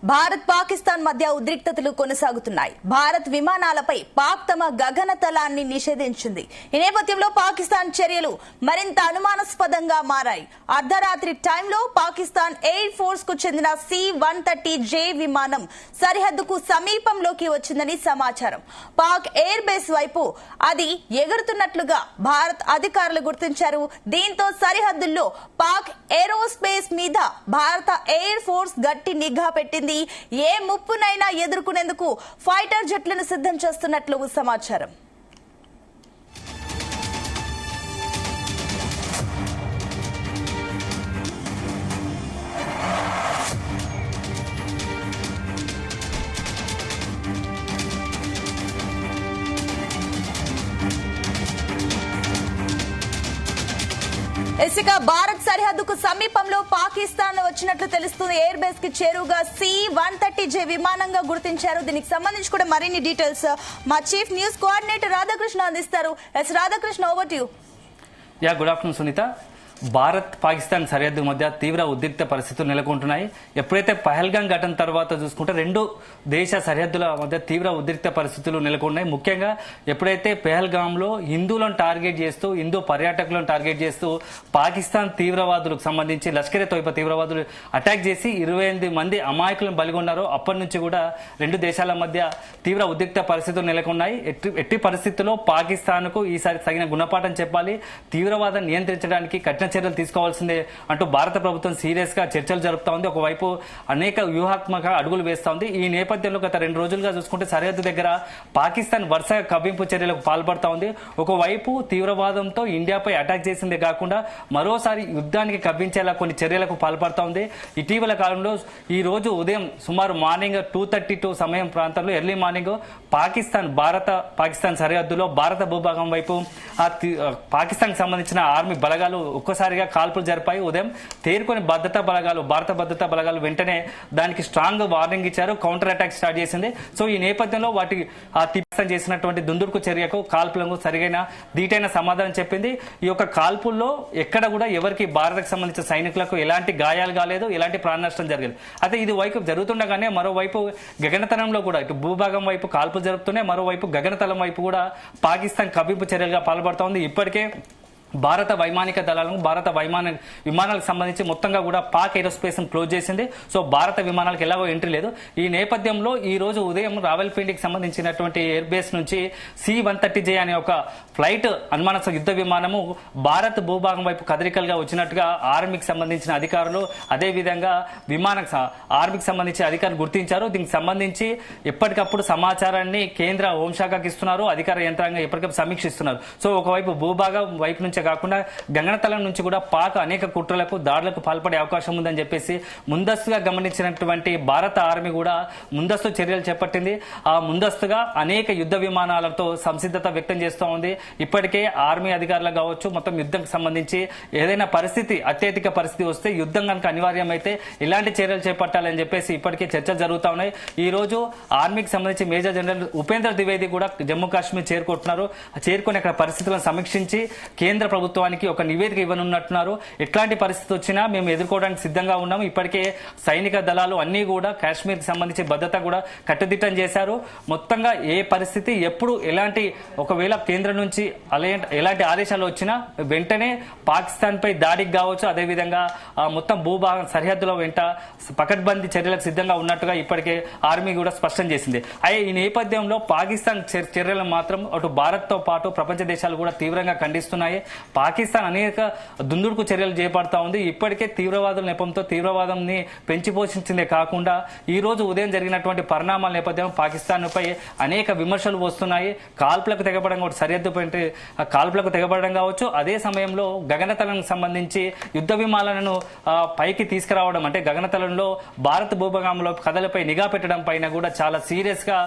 భారత్ పాకిస్తాన్ మధ్య ఉద్రిక్తతలు కొనసాగుతున్నాయి. భారత్ విమానాలపై పాక్ తమ గగనతలాన్ని నిషేధించింది. ఈ నేపథ్యంలో పాకిస్తాన్ చర్యలు మరింత అనుమానాస్పదంగా మారాయి. అర్ధరాత్రి టైంలో పాకిస్తాన్ ఎయిర్ ఫోర్స్ కు చెందిన C-130J విమానం సరిహద్దుకు సమీపంలోకి వచ్చిందని సమాచారం. పాక్ ఎయిర్ బేస్ వైపు అది ఎగురుతున్నట్లుగా భారత్ అధికారులు గుర్తించారు. దీంతో సరిహద్దుల్లో పాక్ ఏరోస్పేస్ మీద భారత ఎయిర్ ఫోర్స్ గట్టి నిఘా పెట్టింది. ఏ ముప్పునైనా ఎదుర్కొనేందుకు ఫైటర్ జెట్లను సిద్ధం చేస్తున్నట్లు సమాచారం. ఇక భారత్ సరిహద్దుకు సమీపంలో పాకిస్తాన్ వచ్చినట్లు తెలుస్తుంది. ఎయిర్ బేస్ కి చేరువుగా C-130J విమానంగా గుర్తించారు. దీనికి సంబంధించి కూడా మరిన్ని డీటెయిల్స్ మా చీఫ్ న్యూస్ కోఆర్డినేటర్ రాధాకృష్ణ అందిస్తారు. Yes Radhakrishna, over to you. Good afternoon Sunitha. Bharat Pakistan సరిహద్దు మధ్య తీవ్ర ఉద్రిక్త పరిస్థితులు నెలకొంటున్నాయి. ఎప్పుడైతే పహల్గాం ఘటన తర్వాత చూసుకుంటే రెండు దేశ సరిహద్దుల మధ్య తీవ్ర ఉద్రిక్త పరిస్థితులు నెలకొన్నాయి. ముఖ్యంగా ఎప్పుడైతే పహల్గాంలో హిందువులను టార్గెట్ చేస్తూ హిందూ పర్యాటకులను టార్గెట్ చేస్తూ పాకిస్తాన్ తీవ్రవాదులకు సంబంధించి లష్కరే తోయిబా తీవ్రవాదులు అటాక్ చేసి 28 మంది అమాయకులను బలిగొన్నారో అప్పటి నుంచి కూడా రెండు దేశాల మధ్య తీవ్ర ఉద్రిక్త పరిస్థితులు నెలకొన్నాయి. ఎట్టి పరిస్థితుల్లో పాకిస్తాన్ కు ఈసారి తగిన గుణపాఠం చెప్పాలి, తీవ్రవాదాన్ని నియంత్రించడానికి కఠిన చర్యలు తీసుకోవాల్సిందే అంటూ భారత ప్రభుత్వం సీరియస్ గా చర్చలు జరుపుతా ఉంది. ఒకవైపు అనేక వ్యూహాత్మక అడుగులు వేస్తా ఉంది. ఈ నేపథ్యంలో గత 2 రోజులుగా చూసుకుంటే సరిహద్దు దగ్గర పాకిస్తాన్ వరుస కవ్వింపు చర్యలకు పాల్పడతా ఉంది. ఒకవైపు తీవ్రవాదంతో ఇండియాపై అటాక్ చేసిందే కాకుండా మరోసారి యుద్ధానికి కవ్వించేలా కొన్ని చర్యలకు పాల్పడతా ఉంది. ఇటీవల కాలంలో ఈ రోజు ఉదయం సుమారు మార్నింగ్ 2:32 సమయం ప్రాంతంలో ఎర్లీ మార్నింగ్ పాకిస్తాన్ సరిహద్దులో భారత భూభాగం వైపు పాకిస్తాన్ సంబంధించిన ఆర్మీ బలగాలు ఒక్కసారిగా కాల్పులు జరిపాయి. ఉదయం తేరుకొని భారత భద్రతా బలగాలు వెంటనే దానికి స్ట్రాంగ్ వార్నింగ్ ఇచ్చారు. కౌంటర్ అటాక్ స్టార్ట్ చేసింది. సో ఈ నేపథ్యంలో పాకిస్తాన్ చేసినటువంటి దుందుడుకు చర్యకు కాల్పులకు సరిగైన ధీటైన సమాధానం చెప్పింది. ఈ యొక్క కాల్పుల్లో ఎక్కడ కూడా ఎవరికి భారత్కు సంబంధించిన సైనికులకు ఎలాంటి గాయాలు కాలేదు, ఎలాంటి ప్రాణ నష్టం జరగలేదు. అయితే ఇది వైపు జరుగుతుండగానే మరోవైపు గగనతలంలో కూడా ఇటు భూభాగం వైపు కాల్పులు జరుపుతూనే మరోవైపు గగనతలం వైపు కూడా పాకిస్తాన్ కవ్వింపు చర్యలుగా పాల్పడుతూ ఉంది. ఇప్పటికే భారత వైమానిక దళాలను భారత విమానాలకు సంబంధించి మొత్తంగా కూడా పాక్ ఏరోస్పేస్ క్లోజ్ చేసింది. సో భారత విమానాలకు ఎలాగో ఎంట్రీ లేదు. ఈ నేపథ్యంలో ఈ రోజు ఉదయం రావల్పిండికి సంబంధించినటువంటి ఎయిర్ బేస్ నుంచి C-130J అనే ఒక ఫ్లైట్ అనుమానాస్పద యుద్ధ విమానము భారత్ భూభాగం వైపు కదలికలుగా వచ్చినట్టుగా ఆర్మీకి సంబంధించిన అధికారులు అదేవిధంగా ఆర్మీకి సంబంధించి అధికారులు గుర్తించారు. దీనికి సంబంధించి ఎప్పటికప్పుడు సమాచారాన్ని కేంద్ర హోంశాఖకి ఇస్తున్నారు. అధికార యంత్రాంగం ఎప్పటికప్పుడు సమీక్షిస్తున్నారు. సో ఒకవైపు భూభాగం వైపు నుంచి కాకుండా గగనతలం నుంచి కూడా పాక్ అనేక కుట్రలకు దాడులకు పాల్పడే అవకాశం ఉందని చెప్పేసి ముందస్తుగా గమనించినటువంటి భారత ఆర్మీ కూడా ముందస్తు చర్యలు చేపట్టింది. ఆ ముందస్తుగా అనేక యుద్ధ విమానాలతో సంసిద్ధత వ్యక్తం చేస్తూ ఉంది. ఇప్పటికే ఆర్మీ అధికారులకు కావచ్చు మొత్తం యుద్ధం సంబంధించి ఏదైనా అత్యధిక పరిస్థితి వస్తే యుద్ధం కనుక అనివార్యమైతే ఇలాంటి చర్యలు చేపట్టాలని చెప్పేసి ఇప్పటికే చర్చలు జరుగుతూ ఉన్నాయి. ఈ రోజు ఆర్మీకి సంబంధించి మేజర్ జనరల్ ఉపేంద్ర ద్వివేది కూడా జమ్మూ కాశ్మీర్ చేరుకుంటున్నారు. చేరుకుని అక్కడ పరిస్థితులను సమీక్షించి కేంద్ర ప్రభుత్వానికి ఒక నివేదిక ఇవ్వనున్నట్టున్నారు. ఎట్లాంటి పరిస్థితి వచ్చినా మేము ఎదుర్కోవడానికి సిద్ధంగా ఉన్నాము. ఇప్పటికే సైనిక దళాలు అన్ని కూడా కాశ్మీర్ కి సంబంధించి భద్రత కూడా కట్టుదిట్టం చేశారు. మొత్తంగా ఏ పరిస్థితి ఎప్పుడు ఒకవేళ కేంద్రం నుంచి ఎలాంటి ఆదేశాలు వచ్చినా వెంటనే పాకిస్తాన్ పై దాడికి కావచ్చు, అదేవిధంగా మొత్తం భూభాగం సరిహద్దుల వెంట పకడ్బందీ చర్యలకు సిద్ధంగా ఉన్నట్టుగా ఇప్పటికే ఆర్మీ కూడా స్పష్టం చేసింది. ఈ నేపథ్యంలో పాకిస్తాన్ చర్యలను మాత్రం అటు భారత్ తో పాటు ప్రపంచ దేశాలు కూడా తీవ్రంగా ఖండిస్తున్నాయి. పాకిస్తాన్ అనేక దుందుడుకు చర్యలు చేపడతా ఉంది. ఇప్పటికే తీవ్రవాదుల నెపంతో తీవ్రవాదాన్ని పెంచి పోషించిందే కాకుండా ఈ రోజు ఉదయం జరిగినటువంటి పరిణామాల నేపథ్యం పాకిస్తాన్ పై అనేక విమర్శలు వస్తున్నాయి. కాల్పులకు తెగబడడం కావచ్చు, అదే సమయంలో గగనతలానికి సంబంధించి యుద్ధ విమానాలను పైకి తీసుకురావడం అంటే గగనతలంలో భారత భూభాగంలో కథలపై నిఘా పెట్టడం పైన కూడా చాలా సీరియస్ గా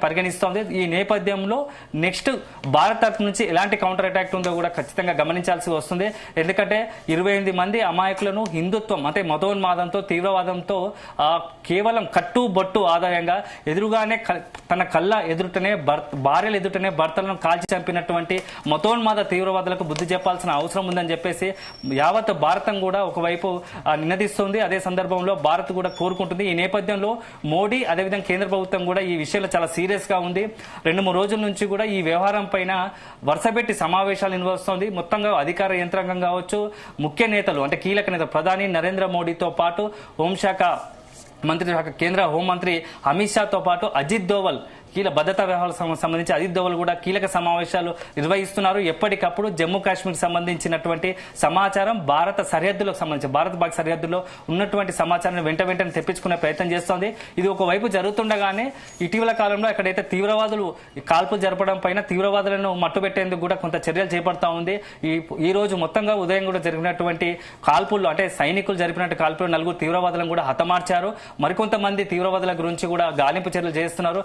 పరిగణిస్తోంది. ఈ నేపథ్యంలో నెక్స్ట్ భారత్ తరఫు నుంచి ఎలాంటి కౌంటర్ అటాక్ ఉందో కూడా ఖచ్చితంగా గమనించాల్సి వస్తుంది. ఎందుకంటే 28 మంది అమాయకులను హిందుత్వం అంటే మతోన్మాదంతో తీవ్రవాదంతో కేవలం కట్టుబొట్టు ఆదాయంగా ఎదురుగానే తన కళ్ళ ఎదుటనే భార్యల ఎదుటనే భర్తలను కాల్చి చంపినటువంటి మతోన్మాద తీవ్రవాదులకు బుద్ధి చెప్పాల్సిన అవసరం ఉందని చెప్పేసి యావత్ భారతం కూడా ఒకవైపు నినదిస్తుంది. అదే సందర్భంలో భారత్ కూడా కోరుకుంటుంది. ఈ నేపథ్యంలో మోడీ అదేవిధంగా కేంద్ర ప్రభుత్వం కూడా ఈ విషయంలో చాలా సీరియస్ గా ఉంది. 2-3 రోజుల నుంచి కూడా ఈ వ్యవహారం పైన వరుసపెట్టి సమావేశాలు నిర్వహిస్తోంది. మొత్తంగా అధికార యంత్రాంగం కావచ్చు, ముఖ్య నేతలు అంటే కీలక నేతలు ప్రధాని నరేంద్ర మోడీతో పాటు హోంశాఖ మంత్రి కేంద్ర హోంమంత్రి అమిత్ షాతో పాటు అజిత్ దోవల్ భద్రతా వ్యవహారాలకు సంబంధించి అజిత్ దోవల్ కూడా కీలక సమావేశాలు నిర్వహిస్తున్నారు. ఎప్పటికప్పుడు జమ్మూ కాశ్మీర్ సంబంధించినటువంటి సమాచారం భారత సరిహద్దులకు సంబంధించి భారత సరిహద్దులో ఉన్నటువంటి సమాచారాన్ని వెంటనే తెప్పించుకునే ప్రయత్నం చేస్తోంది. ఇది ఒకవైపు జరుగుతుండగానే ఇటీవల కాలంలో ఎక్కడైతే తీవ్రవాదులు కాల్పులు జరపడం పైన తీవ్రవాదులను మట్టుబెట్టేందుకు కూడా కొంత చర్యలు చేపడతా ఉంది. ఈ రోజు మొత్తంగా ఉదయం కూడా జరిగినటువంటి కాల్పుల్లో అంటే సైనికులు జరిపినట్టు కాల్పులు 4 తీవ్రవాదులను కూడా హతమార్చారు. మరికొంతమంది తీవ్రవాదుల గురించి కూడా గాలింపు చర్యలు చేస్తున్నారు.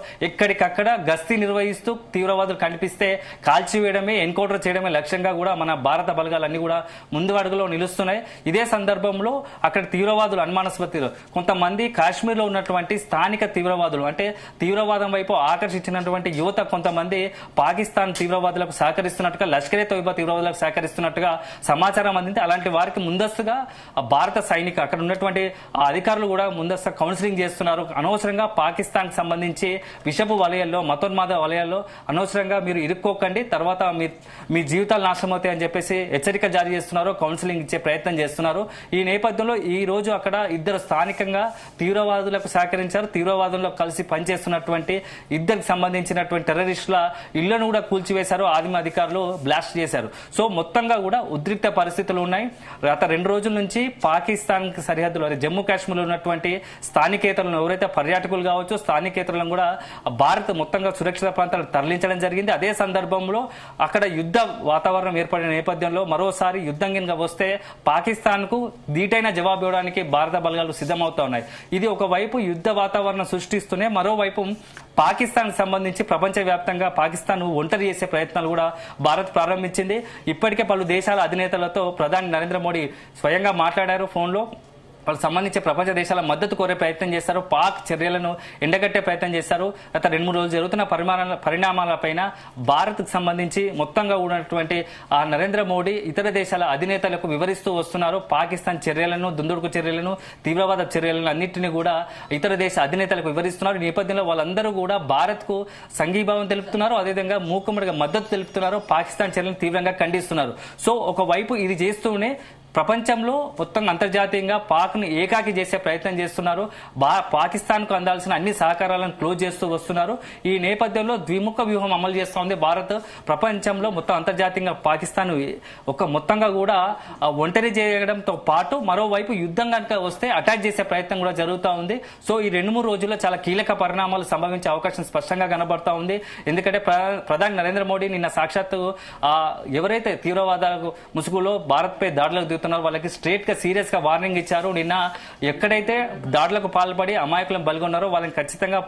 అక్కడ గస్తీ నిర్వహిస్తూ తీవ్రవాదులు కనిపిస్తే కాల్చివేయడమే ఎన్కౌంటర్ చేయడమే లక్ష్యంగా కూడా మన భారత బలగాలన్నీ కూడా ముందు అడుగులో నిలుస్తున్నాయి. ఇదే సందర్భంలో అక్కడ తీవ్రవాదులు అనుమానాస్పదులు కొంతమంది కాశ్మీర్లో ఉన్నటువంటి స్థానిక తీవ్రవాదులు అంటే తీవ్రవాదం వైపు ఆకర్షించినటువంటి యువత కొంతమంది పాకిస్తాన్ తీవ్రవాదులకు సహకరిస్తున్నట్టుగా లష్కరే తోయిబా తీవ్రవాదులకు సహకరిస్తున్నట్టుగా సమాచారం అందింది. అలాంటి వారికి ముందస్తుగా భారత సైనిక అక్కడ ఉన్నటువంటి అధికారులు కూడా ముందస్తు కౌన్సిలింగ్ చేస్తున్నారు. అనవసరంగా పాకిస్తాన్ కి సంబంధించి విషపు వలయాల్లో మతోన్మాద వలయాల్లో అనవసరంగా మీరు ఇరుక్కోకండి, తర్వాత మీ జీవితాలు నాశనం అవుతాయని చెప్పేసి హెచ్చరిక జారీ చేస్తున్నారు, కౌన్సిలింగ్ ఇచ్చే ప్రయత్నం చేస్తున్నారు. ఈ నేపథ్యంలో ఈ రోజు అక్కడ ఇద్దరు స్థానికంగా తీవ్రవాదులకు సహకరించారు. తీవ్రవాదుల్లో కలిసి పనిచేస్తున్నటువంటి ఇద్దరికి సంబంధించినటువంటి టెర్రరిస్టుల ఇళ్లను కూడా కూల్చివేశారు. ఆదిమ అధికారులు బ్లాస్ట్ చేశారు. సో మొత్తంగా కూడా ఉద్రిక్త పరిస్థితులు ఉన్నాయి. గత 2 రోజుల నుంచి పాకిస్తాన్ సరిహద్దులో జమ్మూ కాశ్మీర్లో ఉన్నటువంటి స్థానికేతరులను ఎవరైతే పర్యాటకులు కావచ్చు స్థానికేతరులను కూడా భారత్ మొత్తంగా సురక్షిత ప్రాంతాలకు తరలించడం జరిగింది. అదే సందర్భంలో అక్కడ యుద్ధ వాతావరణం ఏర్పడిన నేపథ్యంలో మరోసారి యుద్ధం కింద వస్తే పాకిస్తాన్ కు ధీటైన జవాబు ఇవ్వడానికి భారత బలగాలు సిద్ధమవుతా ఉన్నాయి. ఇది ఒకవైపు యుద్ధ వాతావరణం సృష్టిస్తూనే మరోవైపు పాకిస్తాన్ సంబంధించి ప్రపంచవ్యాప్తంగా పాకిస్తాన్ ఒంటరి చేసే ప్రయత్నాలు కూడా భారత్ ప్రారంభించింది. ఇప్పటికే పలు దేశాల అధినేతలతో ప్రధాని నరేంద్ర మోడీ స్వయంగా మాట్లాడారు ఫోన్లో. వాళ్ళకి సంబంధించి ప్రపంచ దేశాల మద్దతు కోరే ప్రయత్నం చేస్తారు. పాక్ చర్యలను ఎండగట్టే ప్రయత్నం చేస్తారు. గత 2-3 రోజులు జరుగుతున్న పరిణామాలపైన భారత్ కు సంబంధించి మొత్తంగా ఉన్నటువంటి నరేంద్ర మోడీ ఇతర దేశాల అధినేతలకు వివరిస్తూ వస్తున్నారు. పాకిస్తాన్ చర్యలను, దుందుడుకు చర్యలను, తీవ్రవాద చర్యలను అన్నింటినీ కూడా ఇతర దేశ అధినేతలకు వివరిస్తున్నారు. ఈ నేపథ్యంలో వాళ్ళందరూ కూడా భారత్ కు సంఘీభావం తెలుపుతున్నారు. అదేవిధంగా మూకుమ్మడిగా మద్దతు తెలుపుతున్నారు. పాకిస్తాన్ చర్యలను తీవ్రంగా ఖండిస్తున్నారు. సో ఒకవైపు ఇది చేస్తూనే ప్రపంచంలో మొత్తం అంతర్జాతీయంగా పాక్ ను ఏకాకి చేసే ప్రయత్నం చేస్తున్నారు. పాకిస్తాన్ కు అందాల్సిన అన్ని సహకారాలను క్లోజ్ చేస్తూ వస్తున్నారు. ఈ నేపథ్యంలో ద్విముఖ వ్యూహం అమలు చేస్తోంది భారత్. ప్రపంచంలో మొత్తం అంతర్జాతీయంగా పాకిస్తాన్ మొత్తంగా కూడా ఒంటరి చేయడంతో పాటు మరోవైపు యుద్ధం కనుక వస్తే అటాక్ చేసే ప్రయత్నం కూడా జరుగుతూ ఉంది. సో ఈ 2-3 రోజుల్లో చాలా కీలక పరిణామాలు సంభవించే అవకాశం స్పష్టంగా కనబడతా ఉంది. ఎందుకంటే ప్రధాని నరేంద్ర మోడీ నిన్న సాక్షాత్తు ఎవరైతే తీవ్రవాదాలకు ముసుగులో భారత్ పై దాడులకు వాళ్ళకి స్ట్రేట్ గా సీరియస్ గా వార్నింగ్ ఇచ్చారు. నిన్న ఎక్కడైతే దాడులకు పాల్పడి అమాయకులను బలిగొన్నారో వాళ్ళని ఖచ్చితంగా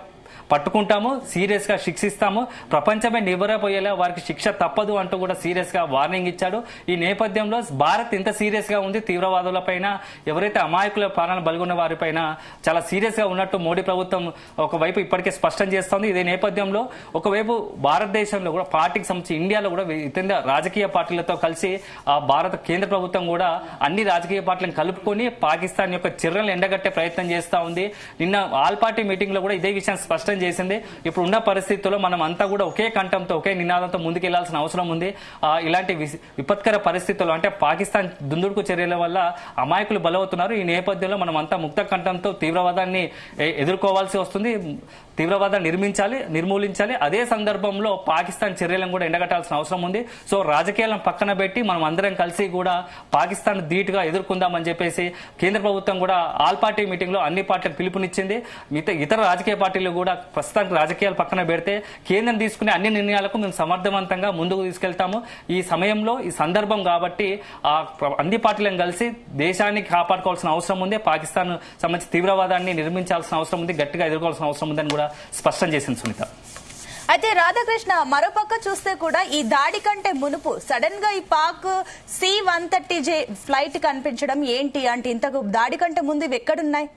పట్టుకుంటాము, సీరియస్ గా శిక్షిస్తాము, ప్రపంచమే నివ్వరపోయేలా వారికి శిక్ష తప్పదు అంటూ కూడా సీరియస్ గా వార్నింగ్ ఇచ్చాడు. ఈ నేపథ్యంలో భారత్ ఇంత సీరియస్ గా ఉంది తీవ్రవాదుల పైన, ఎవరైతే అమాయకుల ప్రాణాలు బలిగొన్న వారిపైన చాలా సీరియస్ గా ఉన్నట్టు మోడీ ప్రభుత్వం ఒకవైపు ఇప్పటికే స్పష్టం చేస్తోంది. ఇదే నేపథ్యంలో ఒకవైపు భారతదేశంలో కూడా పార్టీకి సంబంధించి ఇండియాలో కూడా ఇతర రాజకీయ పార్టీలతో కలిసి భారత కేంద్ర ప్రభుత్వం కూడా అన్ని రాజకీయ పార్టీలను కలుపుకొని పాకిస్తాన్ యొక్క చర్యలను ఎండగట్టే ప్రయత్నం చేస్తా ఉంది. నిన్న ఆల్ పార్టీ మీటింగ్ లో కూడా ఇదే విషయం స్పష్టం చేసింది. ఇప్పుడు ఉన్న పరిస్థితుల్లో మనం అంతా కూడా ఒకే కంఠంతో ఒకే నినాదంతో ముందుకెళ్లాల్సిన అవసరం ఉంది. ఇలాంటి విపత్కర పరిస్థితుల్లో అంటే పాకిస్తాన్ దుందుడుకు చర్యల వల్ల అమాయకులు బలవుతున్నారు. ఈ నేపథ్యంలో మనం అంతా ముక్త కంఠంతో తీవ్రవాదాన్ని ఎదుర్కోవాల్సి వస్తుంది. తీవ్రవాదాన్ని నిర్మూలించాలి. అదే సందర్భంలో పాకిస్తాన్ చర్యలను కూడా ఎండగట్టాల్సిన అవసరం ఉంది. సో రాజకీయాలను పక్కన పెట్టి మనం అందరం కలిసి కూడా పాకిస్తాన్ ధీటుగా ఎదుర్కొందామని చెప్పేసి కేంద్ర ప్రభుత్వం కూడా ఆల్ పార్టీ మీటింగ్ లో అన్ని పార్టీలకు పిలుపునిచ్చింది. ఇతర రాజకీయ పార్టీలు కూడా ప్రస్తుతానికి రాజకీయాలు పక్కన పెడితే కేంద్రం తీసుకునే అన్ని నిర్ణయాలకు మేము సమర్థవంతంగా ముందుకు తీసుకెళ్తాము. ఈ సమయంలో ఈ సందర్భం కాబట్టి అన్ని పార్టీలను కలిసి దేశాన్ని కాపాడుకోవాల్సిన అవసరం ఉంది. పాకిస్తాన్ సంబంధించి తీవ్రవాదాన్ని నిర్మించాల్సిన అవసరం ఉంది, గట్టిగా ఎదుర్కోవాల్సిన అవసరం ఉందని కూడా స్పష్టం చేసింది సునీత. అయితే రాధాకృష్ణ మరోపక్క చూస్తే కూడా ఈ దాడి కంటే మునుపు సడన్ గా ఈ పాక్ C-130J ఫ్లైట్ కనిపించడం ఏంటి అంటే ఇంతకు దాడి కంటే ముందు ఇవి ఎక్కడున్నాయి?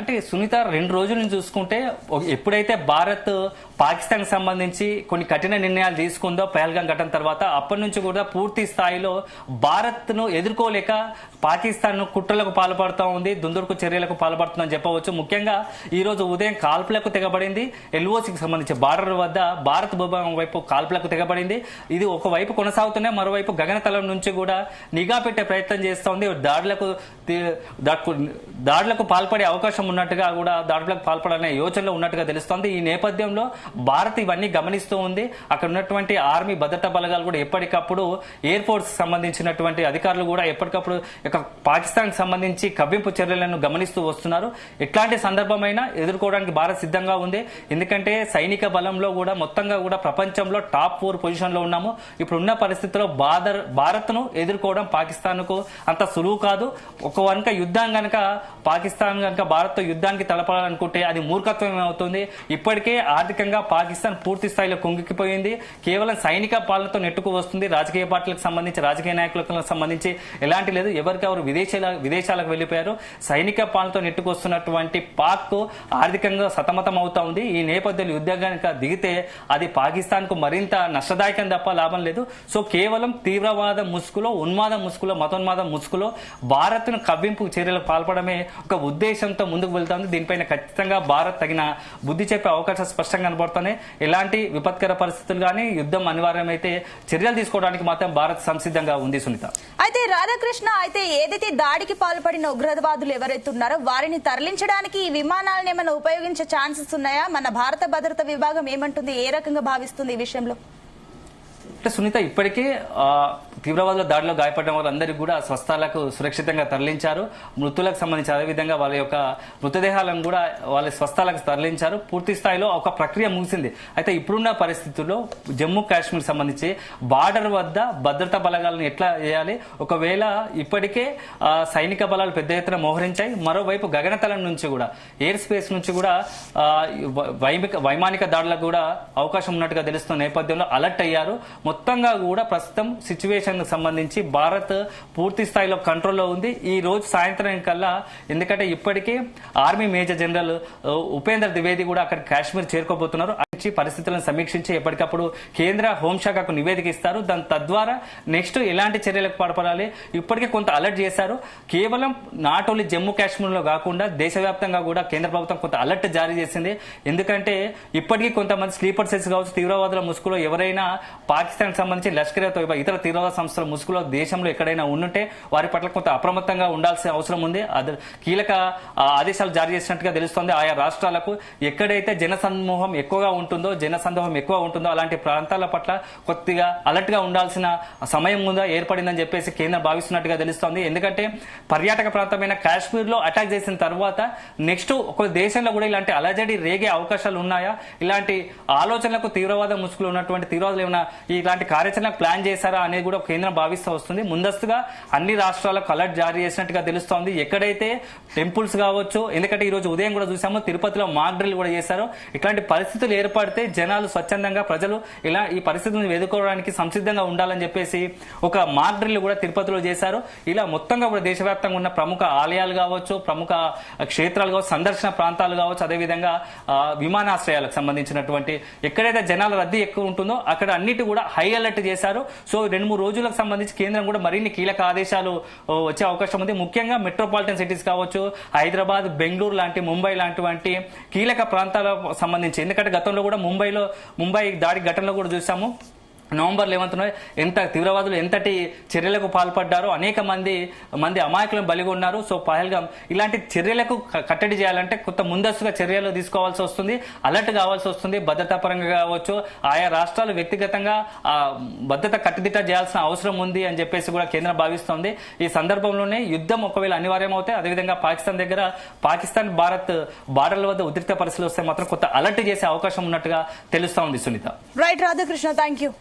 అంటే సునీత 2 రోజుల నుంచి చూసుకుంటే ఎప్పుడైతే భారత్ పాకిస్తాన్ సంబంధించి కొన్ని కఠిన నిర్ణయాలు తీసుకుందో పహల్గాం ఘటన తర్వాత అప్పటి నుంచి కూడా పూర్తి స్థాయిలో భారత్ ను ఎదుర్కోలేక పాకిస్తాన్ కుట్రలకు పాల్పడుతూ ఉంది, దుందుడుకు చర్యలకు పాల్పడుతుందని చెప్పవచ్చు. ముఖ్యంగా ఈ రోజు ఉదయం కాల్పులకు తెగబడింది. ఎల్ఓసికి సంబంధించి బార్డర్ వద్ద భారత్ భూభాగం వైపు కాల్పులకు తెగబడింది. ఇది ఒకవైపు కొనసాగుతున్నాయి, మరోవైపు గగనతలం నుంచి కూడా నిఘా పెట్టే ప్రయత్నం చేస్తోంది. దాడులకు పాల్పడే అవకాశం ఉన్నట్టుగా కూడా దాడులకు పాల్పడాలనే యోచనలో ఉన్నట్టుగా తెలుస్తోంది. ఈ నేపథ్యంలో భారత్ ఇవన్నీ గమనిస్తూ ఉంది. అక్కడ ఉన్నటువంటి ఆర్మీ భద్రతా బలగాలు కూడా ఎప్పటికప్పుడు ఎయిర్ ఫోర్స్ సంబంధించినటువంటి అధికారులు కూడా ఎప్పటికప్పుడు పాకిస్తాన్ సంబంధించి కవ్వింపు చర్యలను గమనిస్తూ వస్తున్నారు. ఎట్లాంటి సందర్భమైనా ఎదుర్కోవడానికి భారత్ సిద్ధంగా ఉంది. ఎందుకంటే సైనిక బలంలో కూడా మొత్తంగా కూడా ప్రపంచంలో టాప్ 4 పొజిషన్ లో ఉన్నాము. ఇప్పుడు ఉన్న పరిస్థితుల్లో భారత్ ను ఎదుర్కోవడం పాకిస్తాన్ కు అంత సులువు కాదు. ఒక వనక యుద్ధం గనక పాకిస్తాన్ గనక భారత్ తో యుద్ధానికి తలపాలనుకుంటే అది మూర్ఖత్వం అవుతుంది. ఇప్పటికే ఆర్థికంగా పాకిస్తాన్ పూర్తి స్థాయిలో కుంగిపోయింది. కేవలం సైనిక పాలనతో నెట్టుకు వస్తుంది. రాజకీయ పార్టీలకు సంబంధించి రాజకీయ నాయకులకు సంబంధించి ఎలాంటి లేదు. ఎవరికెవరు విదేశాలకు వెళ్లిపోయారు. సైనిక పాలనతో నెట్టుకు వస్తున్నటువంటి పాక్ ఆర్థికంగా సతమతం అవుతా ఉంది. ఈ నేపథ్యంలో యుద్ధం కనుక దిగితే అది పాకిస్తాన్ కు మరింత నష్టదాయకం తప్ప లాభం లేదు. సో కేవలం తీవ్రవాద ముసుగులో, ఉన్మాద ముసుగులో, మతోన్మాద ముసుగులో భారత్ ను కవ్వింపు చర్యలకు పాల్పడమే ఒక ఉద్దేశంతో ముందుకు వెళ్తోంది. దీనిపైన ఖచ్చితంగా భారత్ తగిన బుద్ధి చెప్పే అవకాశం స్పష్టంగా కనబడుతున్నాయి. ఎలాంటి విపత్కర పరిస్థితులు కానీ యుద్ధం అనివార్యమైతే చర్యలు తీసుకోవడానికి మాత్రం భారత్ సంసిద్ధంగా ఉంది. సునీత, అయితే రాధాకృష్ణ, అయితే ఏదైతే దాడికి పాల్పడిన ఉగ్రవాదులు ఎవరైతే ఉన్నారో వారిని తరలించడానికి ఈ విమానాలను ఏమైనా ఉపయోగించే ఛాన్సెస్ ఉన్నాయా? మన భారత భద్రతా విభాగం ఏమంటుంది, ఏ రకంగా భావిస్తుంది ఈ విషయంలో? సునీత, ఇప్పటికే తీవ్రవాదుల దాడిలో గాయపడిన వాళ్ళందరికీ కూడా స్వస్థలాలకు సురక్షితంగా తరలించారు. మృతులకు సంబంధించి అదేవిధంగా వాళ్ళ యొక్క మృతదేహాలను కూడా వాళ్ళ స్వస్థలాలకు తరలించారు. పూర్తి స్థాయిలో ఒక ప్రక్రియ ముగిసింది. అయితే ఇప్పుడున్న పరిస్థితుల్లో జమ్మూ కాశ్మీర్ సంబంధించి బార్డర్ వద్ద భద్రతా బలగాలను ఎట్లా చేయాలి? ఒకవేళ ఇప్పటికే సైనిక బలాలు పెద్ద ఎత్తున మోహరించాయి. మరోవైపు గగనతలం నుంచి కూడా, ఎయిర్ స్పేస్ నుంచి కూడా వైమానిక దాడులకు కూడా అవకాశం ఉన్నట్టుగా తెలుస్తున్న నేపథ్యంలో అలర్ట్ అయ్యారు. మొత్తంగా కూడా ప్రస్తుతం సిచ్యువేషన్ సంబంధించి భారత్ పూర్తి స్థాయిలో కంట్రోల్లో ఉంది. ఈ రోజు సాయంత్రం కల్లా, ఎందుకంటే ఇప్పటికే army major general Upendra Dwivedi కూడా అక్కడ కాశ్మీర్ చేరుకోబోతున్నారు. పరిస్థితులను సమీక్షించి ఎప్పటికప్పుడు కేంద్ర హోంశాఖకు నివేదిక ఇస్తారు. దాని తద్వారా నెక్స్ట్ ఎలాంటి చర్యలకు పాల్పడాలి ఇప్పటికే కొంత అలర్ట్ చేశారు. కేవలం నాట్ ఓన్లీ జమ్మూ కాశ్మీర్ లో కాకుండా దేశవ్యాప్తంగా కూడా కేంద్ర ప్రభుత్వం కొంత అలర్ట్ జారీ చేసింది. ఎందుకంటే ఇప్పటికీ కొంతమంది స్లీపర్ సెల్స్ కావచ్చు, తీవ్రవాదుల ముసుగులో ఎవరైనా పాకిస్తాన్ సంబంధించి లష్కర్ తోయిబా ఇతర తీవ్రవాద సంస్థల ముసుగులో దేశంలో ఎక్కడైనా ఉంటే వారి పట్ల కొంత అప్రమత్తంగా ఉండాల్సిన అవసరం ఉంది. కీలక ఆదేశాలు జారీ చేసినట్టుగా తెలుస్తోంది. ఆయా రాష్ట్రాలకు ఎక్కడైతే జనసమూహం ఎక్కువగా ఉంటుందో, జనసందోహం ఎక్కువ ఉంటుందో అలాంటి ప్రాంతాల పట్ల కొద్దిగా అలర్ట్ గా ఉండాల్సిన సమయం ముందా ఏర్పడిందని చెప్పేసి కేంద్రం భావిస్తున్నట్టుగా తెలుస్తోంది. ఎందుకంటే పర్యాటక ప్రాంతమైన కాశ్మీర్ లో అటాక్ చేసిన తర్వాత నెక్స్ట్ ఒక దేశంలో కూడా ఇలాంటి అలజడి రేగే అవకాశాలు ఉన్నాయా? ఇలాంటి ఆలోచనలకు తీవ్రవాద ముసుగులు ఉన్నటువంటి తీవ్రవాదులు ఏమైనా ఇలాంటి కార్యాచరణకు ప్లాన్ చేశారా అనేది కూడా కేంద్రం భావిస్తూ వస్తుంది. ముందస్తుగా అన్ని రాష్ట్రాలకు అలర్ట్ జారీ చేసినట్టుగా తెలుస్తోంది. ఎక్కడైతే టెంపుల్స్ కావచ్చు, ఎందుకంటే ఈ రోజు ఉదయం కూడా చూసాము తిరుపతిలో మాక్ డ్రిల్ కూడా చేశారు. ఇట్లాంటి పరిస్థితులు ఏర్పడితే జనాలు స్వచ్ఛందంగా ప్రజలు ఇలా ఈ పరిస్థితులను ఎదుర్కోవడానికి సంసిద్ధంగా ఉండాలని చెప్పేసి ఒక మాక్ డ్రిల్ కూడా తిరుపతిలో చేశారు. ఇలా మొత్తంగా కూడా దేశవ్యాప్తంగా ఉన్న ప్రముఖ ఆలయాలు కావచ్చు, ప్రముఖ క్షేత్రాలు కావచ్చు, సందర్శన ప్రాంతాలు కావచ్చు, అదేవిధంగా విమానాశ్రయాలకు సంబంధించినటువంటి ఎక్కడైతే జనాల రద్దీ ఎక్కువ ఉంటుందో అక్కడ అన్నిటి కూడా హై అలర్ట్ చేశారు. సో 2-3 రోజులకు సంబంధించి కేంద్రం కూడా మరిన్ని కీలక ఆదేశాలు వచ్చే అవకాశం ఉంది. ముఖ్యంగా మెట్రోపాలిటన్ సిటీస్ కావచ్చు, హైదరాబాద్, బెంగళూరు లాంటి, ముంబై లాంటి కీలక ప్రాంతాలకు సంబంధించి, ఎందుకంటే గతంలో కూడా ముంబై దాడి ఘటనలో కూడా చూసాము. నవంబర్ 11 ఎంత తీవ్రవాదులు ఎంతటి చర్యలకు పాల్పడ్డారో, అనేక మంది అమాయకులను బలిగొన్నారు. సో పహల్గాం ఇలాంటి చర్యలకు కట్టడి చేయాలంటే కొంత ముందస్తుగా చర్యలు తీసుకోవాల్సి వస్తుంది, అలర్ట్ కావాల్సి వస్తుంది. భద్రతా పరంగా కావచ్చు, ఆయా రాష్ట్రాలు వ్యక్తిగతంగా భద్రత కట్టుదిట్ట చేయాల్సిన అవసరం ఉంది అని చెప్పేసి కూడా కేంద్రం భావిస్తోంది. ఈ సందర్భంలోనే యుద్ధం ఒకవేళ అనివార్యం అవుతే, అదేవిధంగా పాకిస్తాన్ భారత్ బార్డర్ల వద్ద ఉద్రిక్త పరిస్థితులు వస్తే మాత్రం కొంత అలర్ట్ చేసే అవకాశం ఉన్నట్టుగా తెలుస్తా ఉంది. Sunitha, right Radhakrishna, thank you.